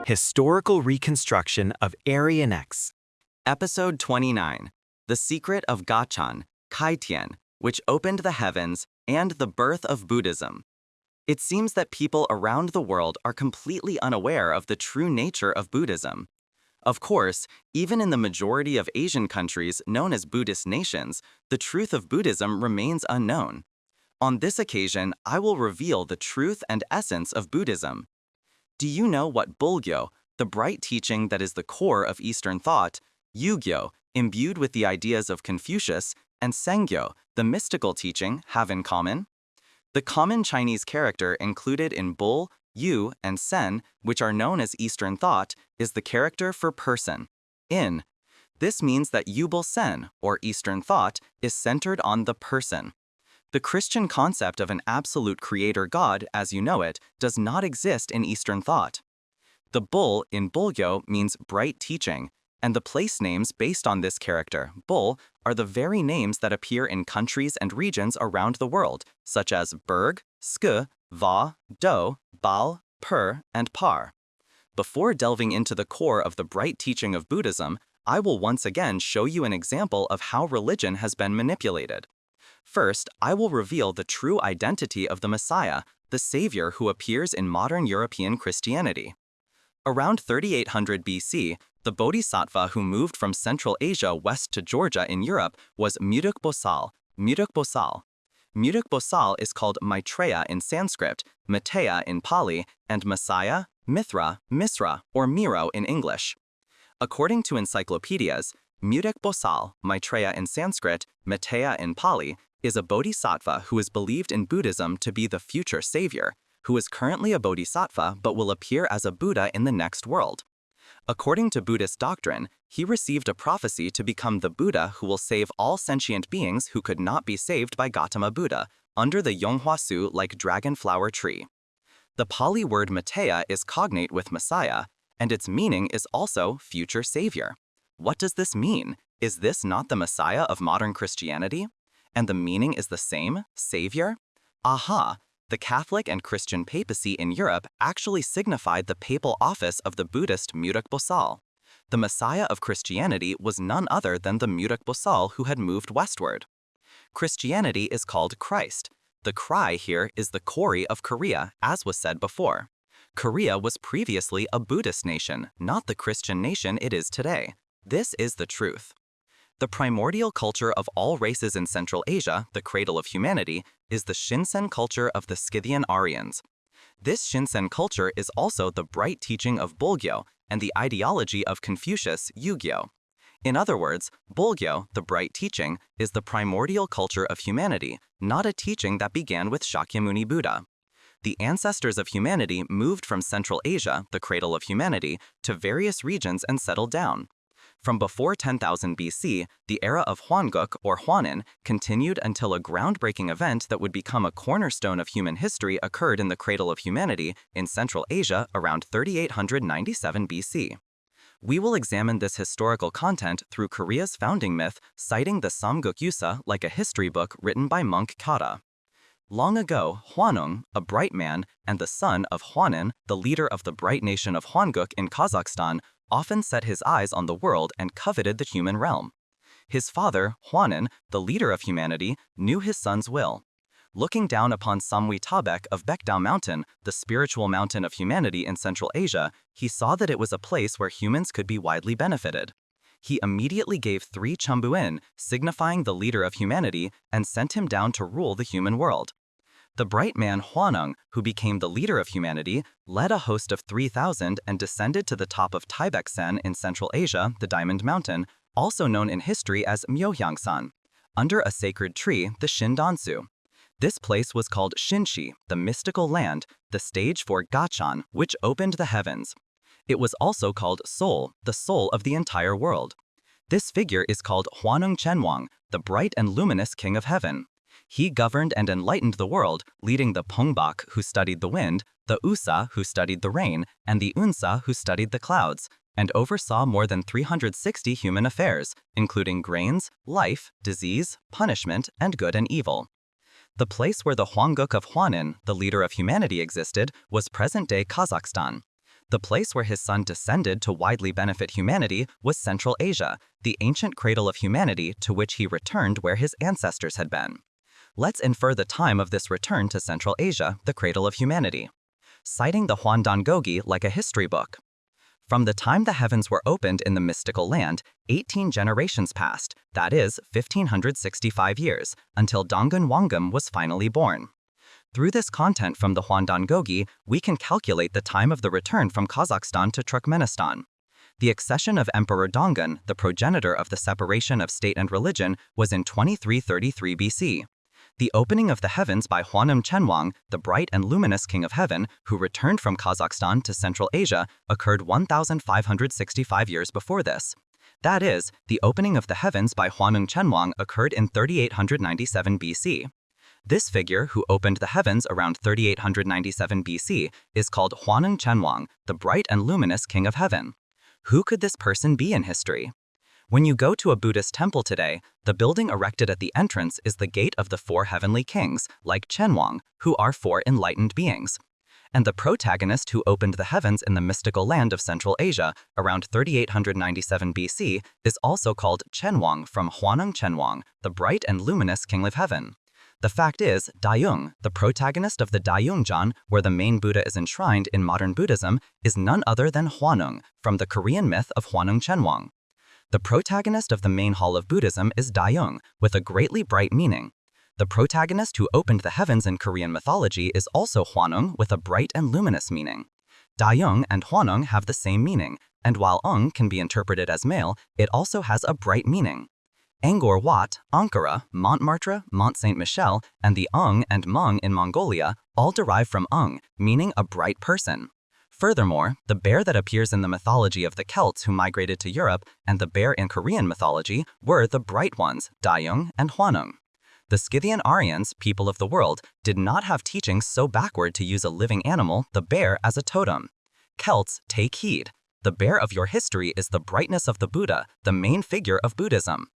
Historical Reconstruction of Aryan X. Episode 29, The Secret of Gaecheon, Gaecheon, which opened the heavens, and the birth of Buddhism. It seems that people around the world are completely unaware of the true nature of Buddhism. Of course, even in the majority of Asian countries known as Buddhist nations, the truth of Buddhism remains unknown. On this occasion, I will reveal the truth and essence of Buddhism. Do you know what Bulgyo, the bright teaching that is the core of Eastern thought, Yugyo, imbued with the ideas of Confucius, and Sengyo, the mystical teaching, have in common? The common Chinese character included in Bul, Yu, and Sen, which are known as Eastern thought, is the character for person, in. This means that Yubul Sen, or Eastern thought, is centered on the person. The Christian concept of an absolute creator God, as you know it, does not exist in Eastern thought. The Bul in Bulgyo means bright teaching, and the place names based on this character, Bul, are the very names that appear in countries and regions around the world, such as Berg, Sk, Va, Do, Bal, Per, and Par. Before delving into the core of the bright teaching of Buddhism, I will once again show you an example of how religion has been manipulated. First, I will reveal the true identity of the Messiah, the Savior who appears in modern European Christianity. Around 3800 BC, the Bodhisattva who moved from Central Asia west to Georgia in Europe was Muduk Bosal. Muduk Bosal is called Maitreya in Sanskrit, Mateya in Pali, and Messiah, Mithra, Misra, or Miro in English. According to encyclopedias, Muduk Bosal, Maitreya in Sanskrit, Mateya in Pali, is a bodhisattva who is believed in Buddhism to be the future savior, who is currently a bodhisattva but will appear as a Buddha in the next world. According to Buddhist doctrine, he received a prophecy to become the Buddha who will save all sentient beings who could not be saved by Gautama Buddha, under the Yonghwasu like dragon flower tree. The Pali word Mateya is cognate with Messiah, and its meaning is also future savior. What does this mean? Is this not the Messiah of modern Christianity? And the meaning is the same, savior? Aha! The Catholic and Christian papacy in Europe actually signified the papal office of the Buddhist Muduk Bosal. The Messiah of Christianity was none other than the Muduk Bosal who had moved westward. Christianity is called Christ. The cry here is the Kori of Korea, as was said before. Korea was previously a Buddhist nation, not the Christian nation it is today. This is the truth. The primordial culture of all races in Central Asia, the cradle of humanity, is the Shinsen culture of the Scythian Aryans. This Shinsen culture is also the bright teaching of Bulgyo and the ideology of Confucius, Yugyo. In other words, Bulgyo, the bright teaching, is the primordial culture of humanity, not a teaching that began with Shakyamuni Buddha. The ancestors of humanity moved from Central Asia, the cradle of humanity, to various regions and settled down. From before 10,000 BC, the era of Hwanguk or Hwanin continued until a groundbreaking event that would become a cornerstone of human history occurred in the cradle of humanity in Central Asia around 3897 BC. We will examine this historical content through Korea's founding myth, citing the Samguk Yusa like a history book written by monk Kata. Long ago, Hwanung, a bright man, and the son of Hwanin, the leader of the bright nation of Hwanguk in Kazakhstan, often set his eyes on the world and coveted the human realm. His father, Hwanin, the leader of humanity, knew his son's will. Looking down upon Samwi Tabek of Baekdao Mountain, the spiritual mountain of humanity in Central Asia, he saw that it was a place where humans could be widely benefited. He immediately gave 3 chambuin, signifying the leader of humanity, and sent him down to rule the human world. The bright man Hwanung, who became the leader of humanity, led a host of 3,000 and descended to the top of Taibeksan in Central Asia, the Diamond Mountain, also known in history as Myohyangsan, under a sacred tree, the Shindansu. This place was called Shinshi, the mystical land, the stage for Gaecheon, which opened the heavens. It was also called Soul, the soul of the entire world. This figure is called Hwanung Chenwang, the bright and luminous king of heaven. He governed and enlightened the world, leading the Pongbak, who studied the wind, the Usa, who studied the rain, and the Unsa, who studied the clouds, and oversaw more than 360 human affairs, including grains, life, disease, punishment, and good and evil. The place where the Hwanguk of Hwanin, the leader of humanity, existed was present-day Kazakhstan. The place where his son descended to widely benefit humanity was Central Asia, the ancient cradle of humanity to which he returned where his ancestors had been. Let's infer the time of this return to Central Asia, the cradle of humanity. Citing the Hwandangogi like a history book. From the time the heavens were opened in the mystical land, 18 generations passed, that is, 1,565 years, until Dongun Wangum was finally born. Through this content from the Hwandangogi, we can calculate the time of the return from Kazakhstan to Turkmenistan. The accession of Emperor Dongun, the progenitor of the separation of state and religion, was in 2333 BC. The opening of the heavens by Hwanum Chenwang, the bright and luminous king of heaven, who returned from Kazakhstan to Central Asia, occurred 1,565 years before this. That is, the opening of the heavens by Hwanum Chenwang occurred in 3897 BC. This figure, who opened the heavens around 3897 BC, is called Hwanung Chenwang, the bright and luminous king of heaven. Who could this person be in history? When you go to a Buddhist temple today, the building erected at the entrance is the gate of the four heavenly kings, like Chenwang, who are four enlightened beings. And the protagonist who opened the heavens in the mystical land of Central Asia around 3897 BC is also called Chenwang from Hwanung Chenwang, the bright and luminous king of heaven. The fact is, Dayung, the protagonist of the Dayungjan, where the main Buddha is enshrined in modern Buddhism, is none other than Hwanung, from the Korean myth of Hwanung Chenwang. The protagonist of the main hall of Buddhism is Dayung, with a greatly bright meaning. The protagonist who opened the heavens in Korean mythology is also Hwanung, with a bright and luminous meaning. Dayung and Hwanung have the same meaning, and while Ung can be interpreted as male, it also has a bright meaning. Angkor Wat, Ankara, Montmartre, Mont Saint-Michel, and the Ung and Mung in Mongolia all derive from Ung, meaning a bright person. Furthermore, the bear that appears in the mythology of the Celts who migrated to Europe and the bear in Korean mythology were the bright ones, Dayung and Hwanung. The Scythian Aryans, people of the world, did not have teachings so backward to use a living animal, the bear, as a totem. Celts, take heed. The bear of your history is the brightness of the Buddha, the main figure of Buddhism.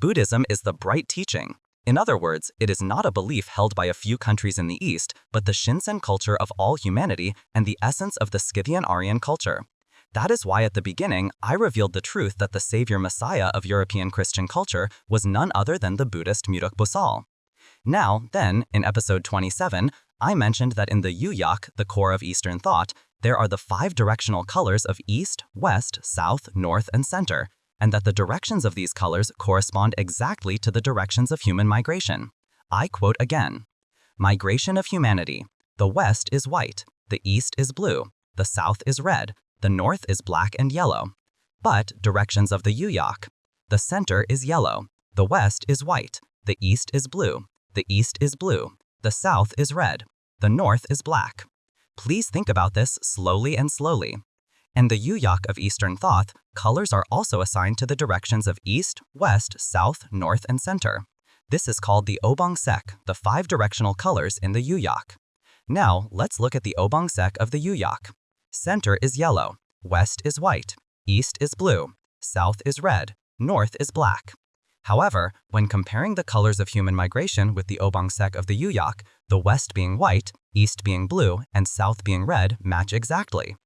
Buddhism is the bright teaching. In other words, it is not a belief held by a few countries in the East, but the Shinsen culture of all humanity and the essence of the Scythian Aryan culture. That is why at the beginning, I revealed the truth that the savior Messiah of European Christian culture was none other than the Buddhist Mudok Bosal. Now, then, in episode 27, I mentioned that in the Yuyak, the core of Eastern thought, there are the 5 directional colors of East, West, South, North, and Center, and that the directions of these colors correspond exactly to the directions of human migration. I quote again. Migration of humanity. The West is white, the East is blue, the South is red, the North is black and yellow. But directions of the Yuyak. The center is yellow, the West is white, the East is blue, the East is blue, the South is red, the North is black. Please think about this slowly and slowly. In the Yuyak of Eastern thought, colors are also assigned to the directions of East, West, South, North, and Center. This is called the Obang-sek, the 5 directional colors in the Yuyak. Now, let's look at the Obang-sek of the Yuyak. Center is yellow, West is white, East is blue, South is red, North is black. However, when comparing the colors of human migration with the Obang-sek of the Yuyak, the West being white, East being blue, and South being red match exactly.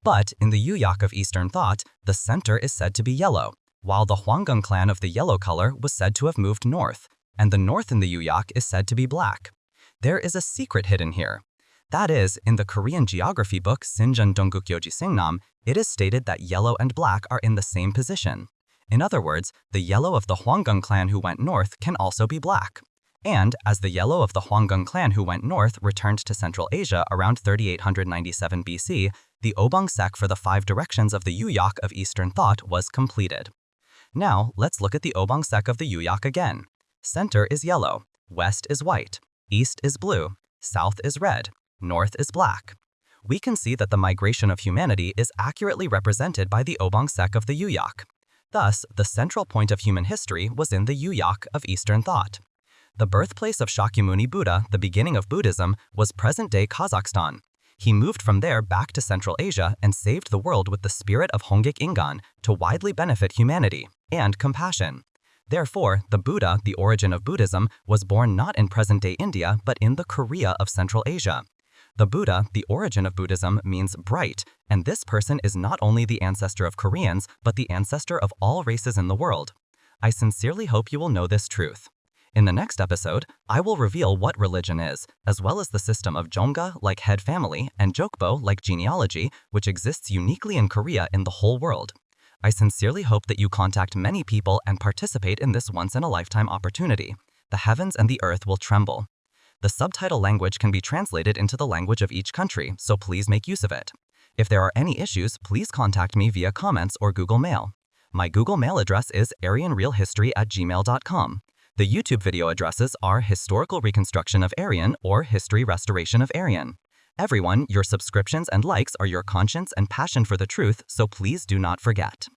But in the Yuyak of Eastern thought, the center is said to be yellow, while the Hwangung clan of the yellow color was said to have moved north, and the north in the Yuyak is said to be black. There is a secret hidden here. That is, in the Korean geography book Sinjun Donggukyoji Singnam, it is stated that yellow and black are in the same position. In other words, the yellow of the Hwangung clan who went north can also be black. And as the yellow of the Hwangung clan who went north returned to Central Asia around 3897 BC, the Obang-sek for the 5 directions of the Yuyak of Eastern thought was completed. Now, let's look at the Obang-sek of the Yuyak again. Center is yellow, West is white, East is blue, South is red, North is black. We can see that the migration of humanity is accurately represented by the Obang-sek of the Yuyak. Thus, the central point of human history was in the Yuyak of Eastern thought. The birthplace of Shakyamuni Buddha, the beginning of Buddhism, was present-day Kazakhstan. He moved from there back to Central Asia and saved the world with the spirit of Hongik Ingan to widely benefit humanity and compassion. Therefore, the Buddha, the origin of Buddhism, was born not in present-day India but in the Korea of Central Asia. The Buddha, the origin of Buddhism, means bright, and this person is not only the ancestor of Koreans but the ancestor of all races in the world. I sincerely hope you will know this truth. In the next episode, I will reveal what religion is, as well as the system of Jongga, like head family, and Jokbo, like genealogy, which exists uniquely in Korea in the whole world. I sincerely hope that you contact many people and participate in this once-in-a-lifetime opportunity. The heavens and the earth will tremble. The subtitle language can be translated into the language of each country, so please make use of it. If there are any issues, please contact me via comments or Google Mail. My Google Mail address is aryanrealhistory@gmail.com. The YouTube video addresses are Historical Reconstruction of Aryan or History Restoration of Aryan. Everyone, your subscriptions and likes are your conscience and passion for the truth, so please do not forget.